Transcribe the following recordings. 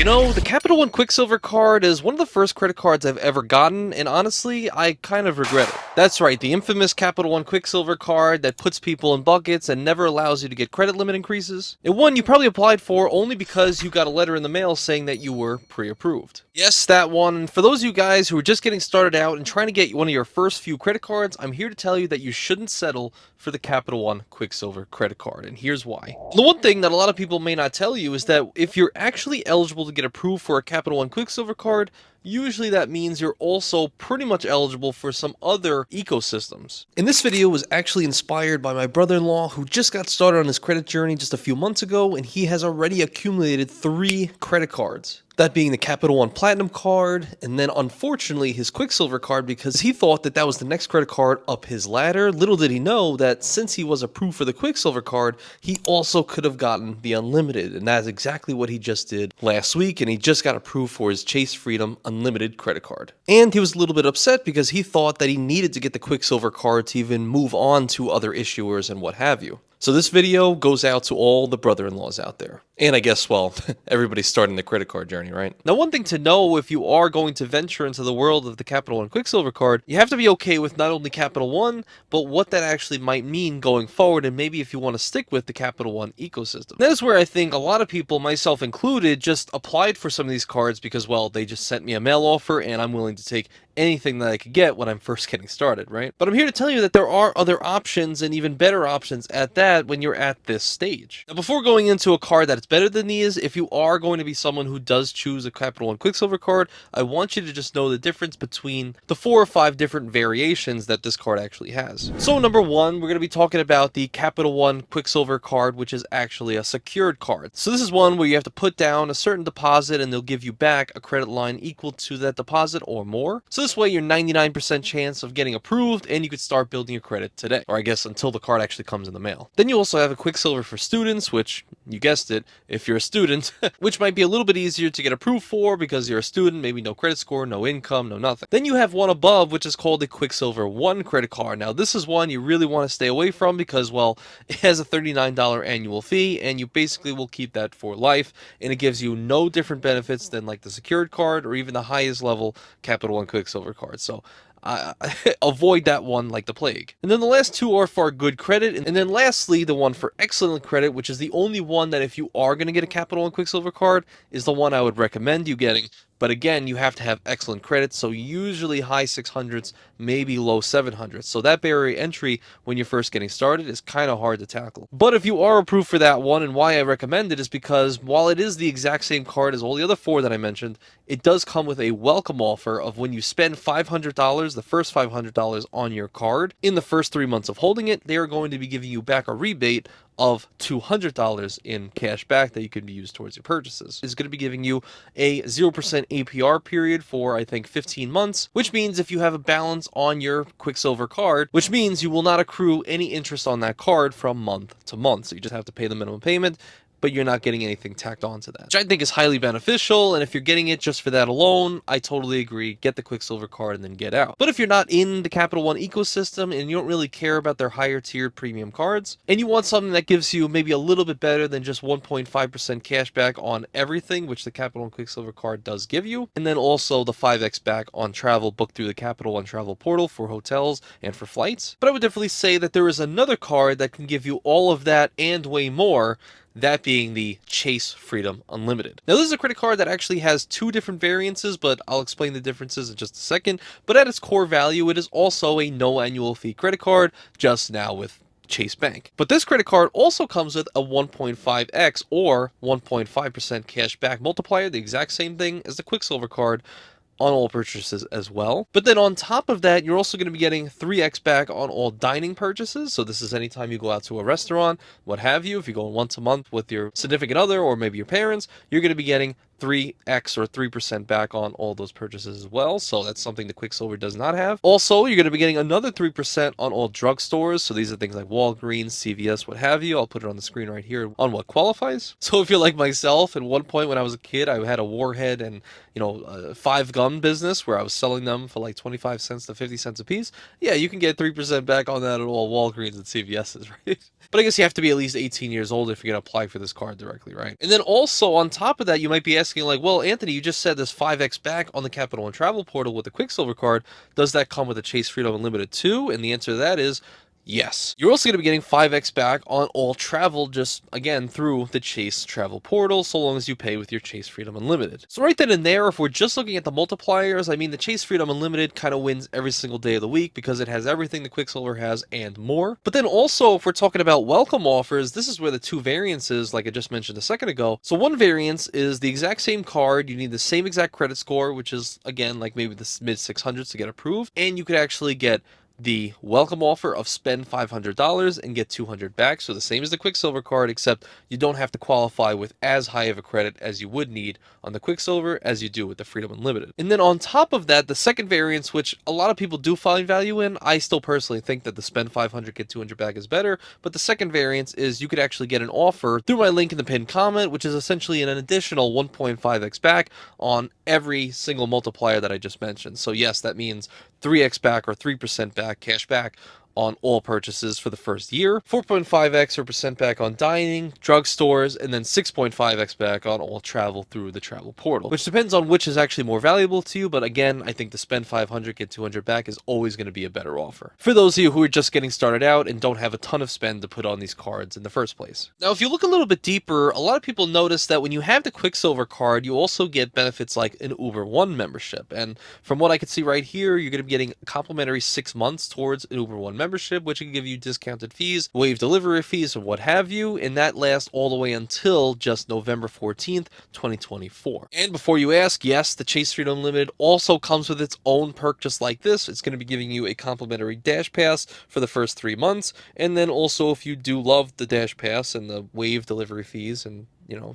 You know, the Capital One Quicksilver card is one of the first credit cards I've ever gotten, and honestly, I kind of regret it. That's right, the infamous Capital One Quicksilver card that puts people in buckets and never allows you to get credit limit increases. And one you probably applied for only because you got a letter in the mail saying that you were pre-approved. Yes, that one. And for those of you guys who are just getting started out and trying to get one of your first few credit cards, I'm here to tell you that you shouldn't settle for the Capital One Quicksilver credit card, and here's why. The one thing that a lot of people may not tell you is that if you're actually eligible to get approved for a Capital One Quicksilver card, usually that means you're also pretty much eligible for some other ecosystems. And this video was actually inspired by my brother-in-law who just got started on his credit journey just a few months ago, and he has already accumulated 3 credit cards. That being the Capital One Platinum card, and then unfortunately his Quicksilver card, because he thought that that was the next credit card up his ladder. Little did he know that since he was approved for the Quicksilver card, he also could have gotten the Unlimited, and that's exactly what he just did last week, and he just got approved for his Chase Freedom Unlimited credit card. And he was a little bit upset because he thought that he needed to get the Quicksilver card to even move on to other issuers and what have you. So this video goes out to all the brother-in-laws out there. And I guess, well, everybody's starting the credit card journey, right? Now, one thing to know if you are going to venture into the world of the Capital One Quicksilver card, you have to be okay with not only Capital One, but what that actually might mean going forward, and maybe if you want to stick with the Capital One ecosystem. That is where I think a lot of people, myself included, just applied for some of these cards because, well, they just sent me a mail offer and I'm willing to take anything that I could get when I'm first getting started, right? But I'm here to tell you that there are other options, and even better options at that, when you're at this stage. Now, before going into a card that is better than these, if you are going to be someone who does choose a Capital One Quicksilver card, I want you to just know the difference between the 4 or 5 different variations that this card actually has. So number 1, we're going to be talking about the Capital One Quicksilver card, which is actually a secured card. So this is one where you have to put down a certain deposit and they'll give you back a credit line equal to that deposit or more. So this way you're 99% chance of getting approved and you could start building your credit today, or I guess until the card actually comes in the mail. Then you also have a Quicksilver for students, which, you guessed it, if you're a student, which might be a little bit easier to get approved for because you're a student, maybe no credit score, no income, no nothing. Then you have one above, which is called the Quicksilver 1 credit card. Now this is one you really want to stay away from because, well, it has a $39 annual fee and you basically will keep that for life, and it gives you no different benefits than like the secured card or even the highest level Capital One Quicksilver card. So avoid that one like the plague. And then the last 2 are for good credit, and then lastly the one for excellent credit, which is the only one that if you are going to get a Capital One Quicksilver card is the one I would recommend you getting. But again, you have to have excellent credit, so usually high 600s, maybe low 700s. So that barrier entry when you're first getting started is kind of hard to tackle. But if you are approved for that one, and why I recommend it is because while it is the exact same card as all the other 4 that I mentioned, it does come with a welcome offer of when you spend $500, the first $500 on your card, in the first 3 months of holding it, they are going to be giving you back a rebate of $200 in cash back that you can be used towards your purchases. It's going to be giving you a 0% APR period for, I think, 15 months, which means if you have a balance on your Quicksilver card, which means you will not accrue any interest on that card from month to month. So you just have to pay the minimum payment, but you're not getting anything tacked onto that, which I think is highly beneficial. And if you're getting it just for that alone, I totally agree. Get the Quicksilver card and then get out. But if you're not in the Capital One ecosystem and you don't really care about their higher tiered premium cards, and you want something that gives you maybe a little bit better than just 1.5% cash back on everything, which the Capital One Quicksilver card does give you, and then also the 5x back on travel booked through the Capital One travel portal for hotels and for flights. But I would definitely say that there is another card that can give you all of that and way more, that being the Chase Freedom Unlimited. Now this is a credit card that actually has 2 different variances, but I'll explain the differences in just a second. But at its core value, it is also a no annual fee credit card, just now with Chase Bank. But this credit card also comes with a 1.5x or 1.5% cash back multiplier, the exact same thing as the Quicksilver card, on all purchases as well. But then on top of that, you're also going to be getting 3x back on all dining purchases. So this is anytime you go out to a restaurant, what have you. If you're going once a month with your significant other or maybe your parents, you're going to be getting 3x or 3% back on all those purchases as well. So that's something the Quicksilver does not have. Also, you're going to be getting another 3% on all drugstores. So these are things like Walgreens, CVS, what have you. I'll put it on the screen right here on what qualifies. So if you're like myself, at one point when I was a kid, I had a Warhead and, a 5 gum business where I was selling them for like 25 cents to 50 cents a piece. Yeah, you can get 3% back on that at all Walgreens and CVS's, right? But I guess you have to be at least 18 years old if you're going to apply for this card directly, right? And then also on top of that, you might be asking asking like, well, Anthony, you just said there's 5x back on the Capital One Travel Portal with the Quicksilver card. Does that come with the Chase Freedom Unlimited too? And the answer to that is yes. You're also going to be getting 5x back on all travel, just again through the Chase Travel Portal, so long as you pay with your Chase Freedom Unlimited. So right then and there, if we're just looking at the multipliers, I mean, the Chase Freedom Unlimited kind of wins every single day of the week because it has everything the Quicksilver has and more. But then also, if we're talking about welcome offers, this is where the two variances, like I just mentioned a second ago. So one variance is the exact same card. You need the same exact credit score, which is again like maybe the mid 600s to get approved, and you could actually get the welcome offer of spend $500 and get $200 back. So the same as the Quicksilver card, except you don't have to qualify with as high of a credit as you would need on the Quicksilver as you do with the Freedom Unlimited. And then on top of that, the second variance, which a lot of people do find value in, I still personally think that the spend 500 get 200 back is better, but the second variance is you could actually get an offer through my link in the pinned comment, which is essentially an additional 1.5x back on every single multiplier that I just mentioned. So yes, that means 3x back or 3% back, cash back on all purchases for the first year, 4.5x or percent back on dining, drugstores, and then 6.5x back on all travel through the travel portal, which depends on which is actually more valuable to you. But again, I think the spend 500 get 200 back is always going to be a better offer for those of you who are just getting started out and don't have a ton of spend to put on these cards in the first place. Now, if you look a little bit deeper, a lot of people notice that when you have the Quicksilver card, you also get benefits like an Uber One membership. And from what I can see right here, you're going to be getting a complimentary 6 months towards an Uber One membership, which can give you discounted fees, waived delivery fees, and what have you, and that lasts all the way until just November 14th, 2024. And before you ask, yes, the Chase Freedom Unlimited also comes with its own perk just like this. It's going to be giving you a complimentary Dash Pass for the first 3 months, and then also if you do love the Dash Pass and the waived delivery fees and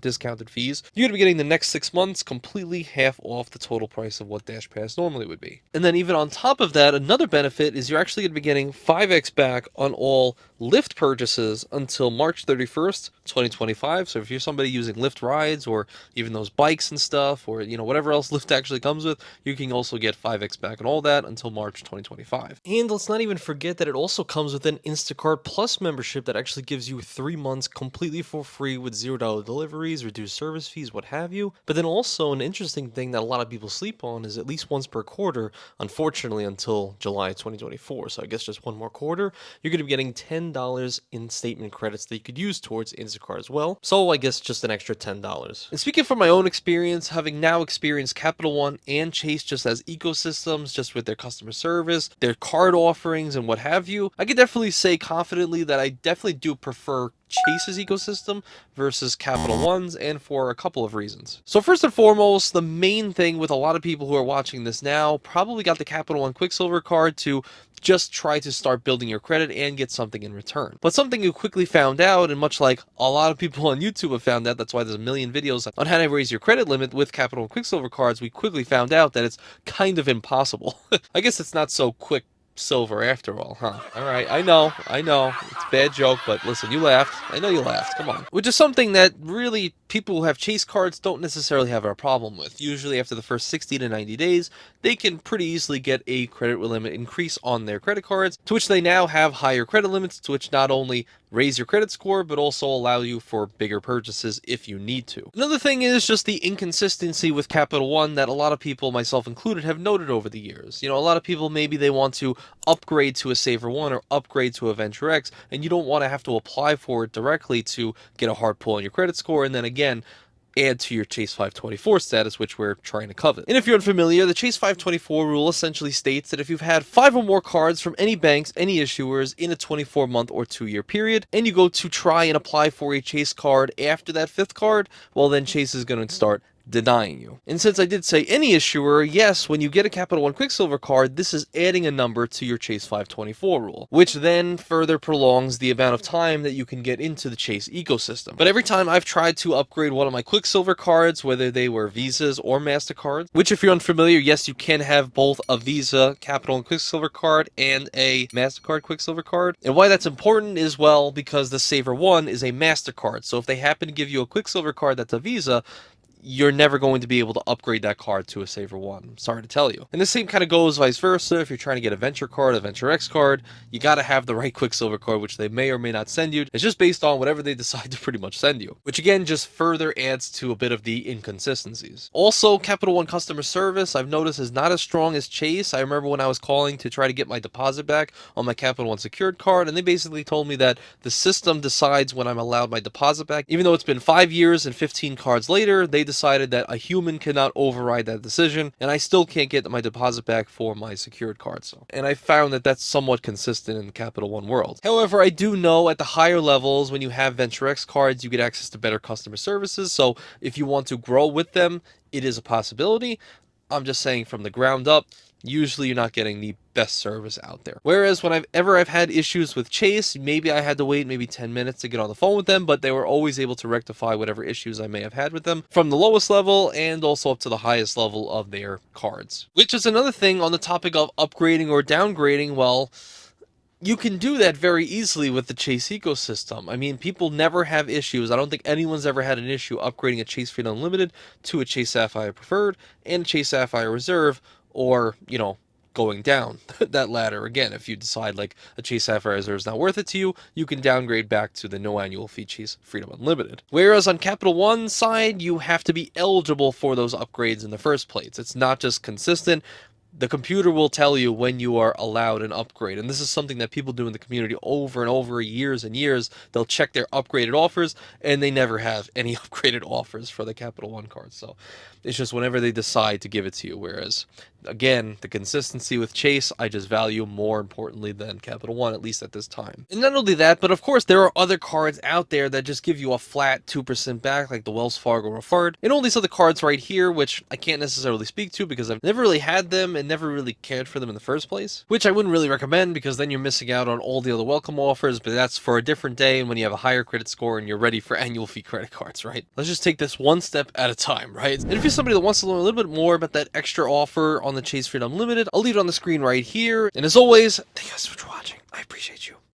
discounted fees, you're going to be getting the next 6 months completely half off the total price of what Dash Pass normally would be. And then even on top of that, another benefit is you're actually going to be getting 5x back on all Lyft purchases until March 31st, 2025. So if you're somebody using Lyft rides or even those bikes and stuff, or whatever else Lyft actually comes with, you can also get 5x back on all that until March 2025. And let's not even forget that it also comes with an Instacart Plus membership that actually gives you 3 months completely for free with $0 deliveries, reduced service fees, what have you. But then also an interesting thing that a lot of people sleep on is at least once per quarter, unfortunately until July 2024. So I guess just one more quarter, you're going to be getting $10 in statement credits that you could use towards Instacart as well. So I guess just an extra $10. And speaking from my own experience, having now experienced Capital One and Chase just as ecosystems, just with their customer service, their card offerings, and what have you, I can definitely say confidently that I definitely do prefer Chase's ecosystem versus Capital One's, and for a couple of reasons. So first and foremost, the main thing with a lot of people who are watching this now probably got the Capital One Quicksilver card to just try to start building your credit and get something in return. But something you quickly found out, and much like a lot of people on YouTube have found out, that's why there's a million videos on how to raise your credit limit with Capital One Quicksilver cards, we quickly found out that it's kind of impossible. I guess it's not so Quicksilver after all, huh? Alright, I know, it's a bad joke, but listen, you laughed. I know you laughed, come on. Which is something that really people who have Chase cards don't necessarily have a problem with. Usually after the first 60 to 90 days, they can pretty easily get a credit limit increase on their credit cards, to which they now have higher credit limits, to which not only raise your credit score, but also allow you for bigger purchases if you need to. Another thing is just the inconsistency with Capital One that a lot of people, myself included, have noted over the years. A lot of people, maybe they want to upgrade to a Saver One or upgrade to a Venture X, and you don't want to have to apply for it directly to get a hard pull on your credit score, and then again, add to your Chase 524 status, which we're trying to covet. And if you're unfamiliar, the Chase 524 rule essentially states that if you've had 5 or more cards from any banks, any issuers in a 24-month or 2-year period, and you go to try and apply for a Chase card after that 5th card, well then Chase is going to start denying you. And since I did say any issuer, yes, when you get a Capital One Quicksilver card, this is adding a number to your Chase 524 rule, which then further prolongs the amount of time that you can get into the Chase ecosystem. But every time I've tried to upgrade one of my Quicksilver cards, whether they were Visas or MasterCards, which if you're unfamiliar, yes, you can have both a Visa Capital One Quicksilver card and a MasterCard Quicksilver card. And why that's important is, well, because the Saver One is a MasterCard. So if they happen to give you a Quicksilver card that's a Visa, you're never going to be able to upgrade that card to a Saver 1. I'm sorry to tell you. And the same kind of goes vice versa. If you're trying to get a Venture card, a Venture X card, you got to have the right Quicksilver card, which they may or may not send you. It's just based on whatever they decide to pretty much send you, which again just further adds to a bit of the inconsistencies. Also, Capital One customer service I've noticed is not as strong as Chase. I remember when I was calling to try to get my deposit back on my Capital One secured card, and they basically told me that the system decides when I'm allowed my deposit back. Even though it's been 5 years and 15 cards later, they decided that a human cannot override that decision, and I still can't get my deposit back for my secured card. And I found that that's somewhat consistent in the Capital One world. However, I do know at the higher levels, when you have Venture X cards, you get access to better customer services. So if you want to grow with them, it is a possibility. I'm just saying from the ground up, usually you're not getting the best service out there. Whereas when I've had issues with Chase, maybe I had to wait maybe 10 minutes to get on the phone with them, but they were always able to rectify whatever issues I may have had with them from the lowest level and also up to the highest level of their cards. Which is another thing on the topic of upgrading or downgrading. Well, you can do that very easily with the Chase ecosystem. I mean, people never have issues. I don't think anyone's ever had an issue upgrading a Chase Freedom Unlimited to a Chase Sapphire Preferred and a Chase Sapphire Reserve, or, going down that ladder. Again, if you decide like a Chase Sapphire Reserve is not worth it to you, you can downgrade back to the no annual fee Chase Freedom Unlimited. Whereas on Capital One's side, you have to be eligible for those upgrades in the first place. It's not just consistent. The computer will tell you when you are allowed an upgrade. And this is something that people do in the community over and over, years and years. They'll check their upgraded offers, and they never have any upgraded offers for the Capital One cards. So it's just whenever they decide to give it to you. Whereas, again, the consistency with Chase, I just value more importantly than Capital One, at least at this time. And not only that, but of course, there are other cards out there that just give you a flat 2% back, like the Wells Fargo Referred, and all these other cards right here, which I can't necessarily speak to because I've never really had them and never really cared for them in the first place, which I wouldn't really recommend because then you're missing out on all the other welcome offers, but that's for a different day and when you have a higher credit score and you're ready for annual fee credit cards, right? Let's just take this one step at a time, right? And if you're somebody that wants to learn a little bit more about that extra offer on the Chase Freedom Unlimited, I'll leave it on the screen right here. And as always, thank you guys so much for watching. I appreciate you.